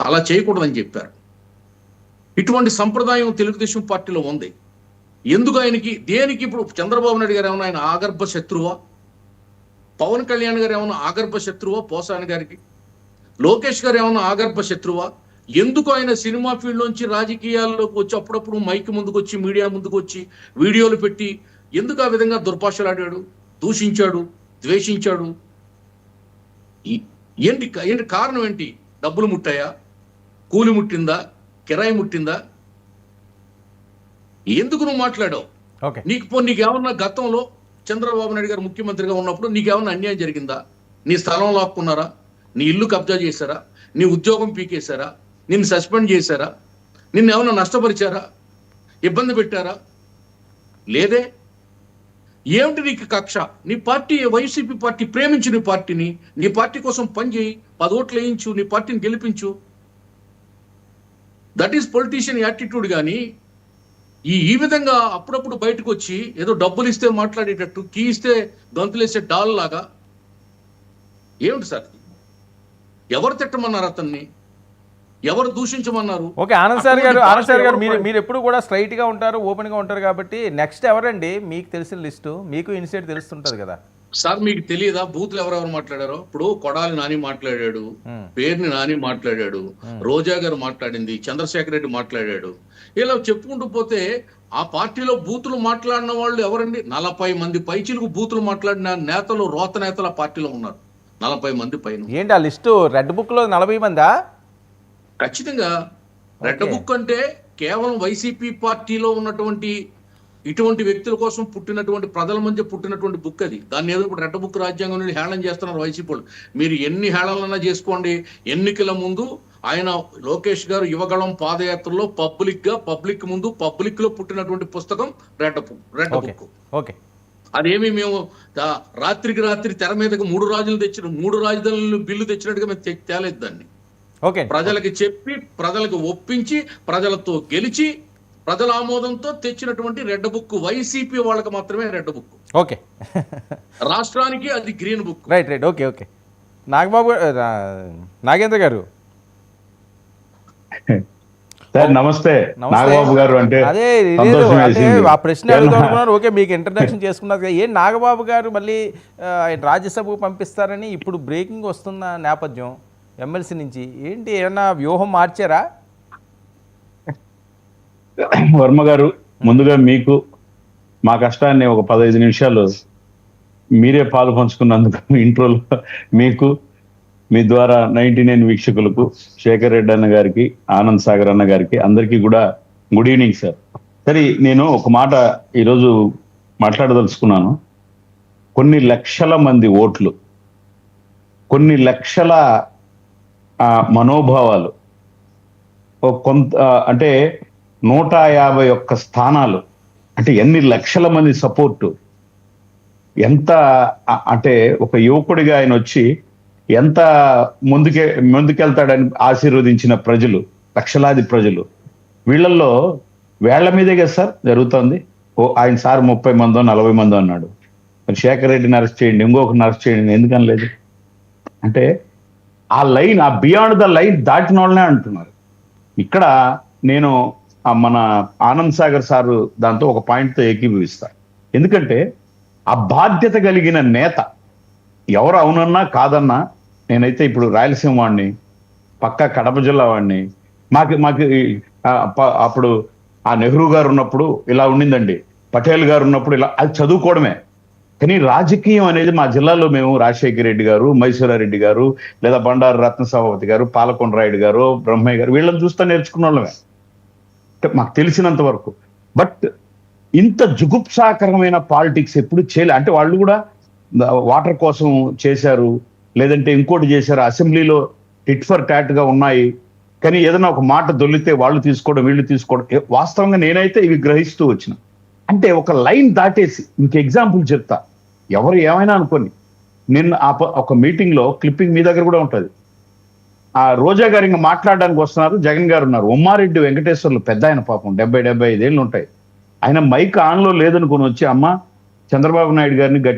అలా చేయకూడదని చెప్పారు. ఇటువంటి సంప్రదాయం తెలుగుదేశం పార్టీలో ఉంది. ఎందుకు ఆయనకి దేనికి ఇప్పుడు చంద్రబాబు నాయుడు గారు ఏమన్నా ఆయన ఆగర్భ శత్రువా? పవన్ కళ్యాణ్ గారు ఏమన్నా ఆగర్భ శత్రువా పోసాని గారికి? లోకేష్ గారు ఏమన్నా ఆగర్భ శత్రువా? ఎందుకు ఆయన సినిమా ఫీల్డ్ నుంచి రాజకీయాల్లోకి వచ్చి అప్పుడప్పుడు మైక్ ముందుకు వచ్చి మీడియా ముందుకు వచ్చి వీడియోలు పెట్టి ఎందుకు ఆ విధంగా దుర్భాషలాడాడు, దూషించాడు, ద్వేషించాడు? ఏంటి ఏంటి కారణం ఏంటి? డబ్బులు ముట్టాయా? కూలి ముట్టిందా? కిరాయి ముట్టిందా? ఎందుకు నువ్వు మాట్లాడావు? నీకేమన్నా గతంలో చంద్రబాబు నాయుడు గారు ముఖ్యమంత్రిగా ఉన్నప్పుడు నీకేమన్నా అన్యాయం జరిగిందా? నీ స్థలం లాక్కున్నారా? నీ ఇల్లు కబ్జా చేశారా? నీ ఉద్యోగం పీకేశారా? నిన్ను సస్పెండ్ చేశారా? నిన్ను ఏమన్నా నష్టపరిచారా? ఇబ్బంది పెట్టారా? లేదే. ఏమిటి నీకు కక్ష? నీ పార్టీ వైసీపీ పార్టీ ప్రేమించు, నీ పార్టీని, నీ పార్టీ కోసం పనిచేయి, 10 ఓట్లు వేయించు, నీ పార్టీని గెలిపించు. That is politician attitude. కానీ ఈ విధంగా అప్పుడప్పుడు బయటకు వచ్చి ఏదో డబ్బులు ఇస్తే మాట్లాడేటట్టు, కీ ఇస్తే గంతులేసే డాల్ లాగా ఏమిటి సార్? ఎవరు తిట్టమన్నారు అతన్ని? ఎవరు దూషించమన్నారు? ఓకే, ఆనంద్ సార్ గారు మీరు ఎప్పుడు కూడా స్ట్రైట్ గా ఉంటారు, ఓపెన్ గా ఉంటారు కాబట్టి నెక్స్ట్ ఎవరండి మీకు తెలిసిన లిస్టు? మీకు ఇన్సైట్ తెలుస్తుంటది కదా సార్. మీకు తెలియదా బూతులు ఎవరెవరు మాట్లాడారో? ఇప్పుడు కొడాలి నాని మాట్లాడాడు, పేరుని నాని మాట్లాడాడు, రోజా గారు మాట్లాడింది, చంద్రశేఖర్ రెడ్డి మాట్లాడాడు. ఇలా చెప్పుకుంటూ పోతే ఆ పార్టీలో బూతులు మాట్లాడిన వాళ్ళు ఎవరండి? 40 మంది పైచిలకు బూతులు మాట్లాడిన నేతలు, రోత నేతలు ఆ పార్టీలో ఉన్నారు. 40 మంది పైన. ఏంటి ఆ లిస్టు? రెడ్ బుక్ లో 40 మందా? ఖచ్చితంగా. రెడ్ బుక్ అంటే కేవలం వైసీపీ పార్టీలో ఉన్నటువంటి ఇటువంటి వ్యక్తుల కోసం పుట్టినటువంటి, ప్రజల మధ్య పుట్టినటువంటి బుక్ అది. దాన్ని ఏదో ఇప్పుడు రెడ్ బుక్ రాజ్యాంగం నుండి హేళన చేస్తున్నారు వైసీపీ వాళ్ళు. మీరు ఎన్ని హేళనలన్నా చేసుకోండి. ఎన్నికల ముందు ఆయన లోకేష్ గారు యువగళం పాదయాత్రలో పబ్లిక్ ముందు పబ్లిక్ లో పుట్టినటువంటి పుస్తకం రెడ్ బుక్. ఓకే, అదేమి మేము రాత్రికి రాత్రి తెర మీదకి 3 రాజధానులు బిల్లు తెచ్చినట్టుగా మేము తేలేదు దాన్ని. ప్రజలకి చెప్పి, ప్రజలకు ఒప్పించి, ప్రజలతో గెలిచి, ప్రజల ఆమోదంతో తెచ్చినటువంటి రెడ్ బుక్. వైసీపీ వాళ్ళకి మాత్రమే రెడ్ బుక్. ఓకే, రాష్ట్రానికి అది green book. Right. Okay. Nagendra గారు సార్ నమస్తే. నాగబాబు గారు అంటే అదే ఆ ప్రశ్న అడుగుతున్నారు. ఓకే, మీకు ఇంట్రడక్షన్ చేసుకున్నారు. ఏం నాగబాబు గారు మళ్ళీ రాజ్యసభకు పంపిస్తారని ఇప్పుడు బ్రేకింగ్ వస్తున్న నేపథ్యం ఎమ్మెల్సీ నుంచి ఏంటి? ఏమన్నా వ్యూహం మార్చారా? వర్మ గారు, ముందుగా మీకు మా కష్టాన్ని ఒక 15 నిమిషాలు మీరే పాలు పంచుకున్నందుకు ఇంట్రోలో మీకు, మీ ద్వారా 99 వీక్షకులకు, శేఖర్ రెడ్డి అన్న గారికి, ఆనంద్ సాగర్ అన్న గారికి, అందరికీ కూడా గుడ్ ఈవినింగ్ సార్. సరే, నేను ఒక మాట ఈరోజు మాట్లాడదలుచుకున్నాను. కొన్ని లక్షల మంది ఓట్లు, కొన్ని లక్షల మనోభావాలు, కొంత అంటే 151 స్థానాలు, అంటే ఎన్ని లక్షల మంది సపోర్టు, ఎంత అంటే ఒక యువకుడిగా ఆయన వచ్చి ఎంత ముందుకెళ్తాడని ఆశీర్వదించిన ప్రజలు, లక్షలాది ప్రజలు, వీళ్ళల్లో వేళ్ల మీదే కదా సార్ జరుగుతుంది. ఆయన సార్ 30 మందో 40 మందో అన్నాడు. మరి శేఖర్ రెడ్డిని అరెస్ట్ చేయండి, ఇంకొకరిని అరెస్ట్ చేయండి, ఎందుకనలేదు? అంటే ఆ లైన్, ఆ బియాండ్ ద లైన్ దాటిన వాళ్ళనే అంటున్నారు. ఇక్కడ నేను మన ఆనంద్ సాగర్ సారు దాంతో ఒక పాయింట్తో ఏకీభవిస్తా. ఎందుకంటే ఆ బాధ్యత కలిగిన నేత ఎవరు అవునన్నా కాదన్నా, నేనైతే ఇప్పుడు రాయలసీమ వాడిని, పక్కా కడప జిల్లా వాడిని. మాకు అప్పుడు ఆ నెహ్రూ గారు ఉన్నప్పుడు ఇలా ఉండిందండి, పటేల్ గారు ఉన్నప్పుడు ఇలా, అది చదువుకోవడమే. కానీ రాజకీయం అనేది మా జిల్లాలో మేము రాజశేఖర రెడ్డి గారు, మైసూరారెడ్డి గారు, లేదా బండారు రత్నసభాపతి గారు, పాలకొండ రాయుడు గారు, బ్రహ్మయ్య గారు, వీళ్ళని చూస్తా నేర్చుకున్న వాళ్ళమే మాకు తెలిసినంత వరకు. బట్ ఇంత జుగుప్సాకరమైన పాలిటిక్స్ ఎప్పుడు చేయలే. అంటే వాళ్ళు కూడా వాటర్ కోసం చేశారు, లేదంటే ఇంకోటి చేశారు, అసెంబ్లీలో టిట్ ఫర్ టాట్ గా ఉన్నాయి. కానీ ఏదైనా ఒక మాట దొల్లితే వాళ్ళు తీసుకోవడం, వీళ్ళు తీసుకోవడం. వాస్తవంగా నేనైతే ఇవి గ్రహిస్తూ వచ్చిన. అంటే ఒక లైన్ దాటేసి, ఇంక ఎగ్జాంపుల్ చెప్తా, ఎవరు ఏమైనా అనుకోని, నిన్న ఒక మీటింగ్ లో క్లిప్పింగ్ మీ దగ్గర కూడా ఉంటుంది. ఆ రోజా గారు ఇంకా మాట్లాడడానికి వస్తున్నారు, జగన్ గారు ఉన్నారు. ఉమ్మారెడ్డి వెంకటేశ్వర్లు పెద్ద ఆయన, పాపం 70-75 ఏళ్ళు ఉంటాయి. ఆయన మైక్ ఆన్లో లేదనుకుని వచ్చి, అమ్మ చంద్రబాబు నాయుడు గారిని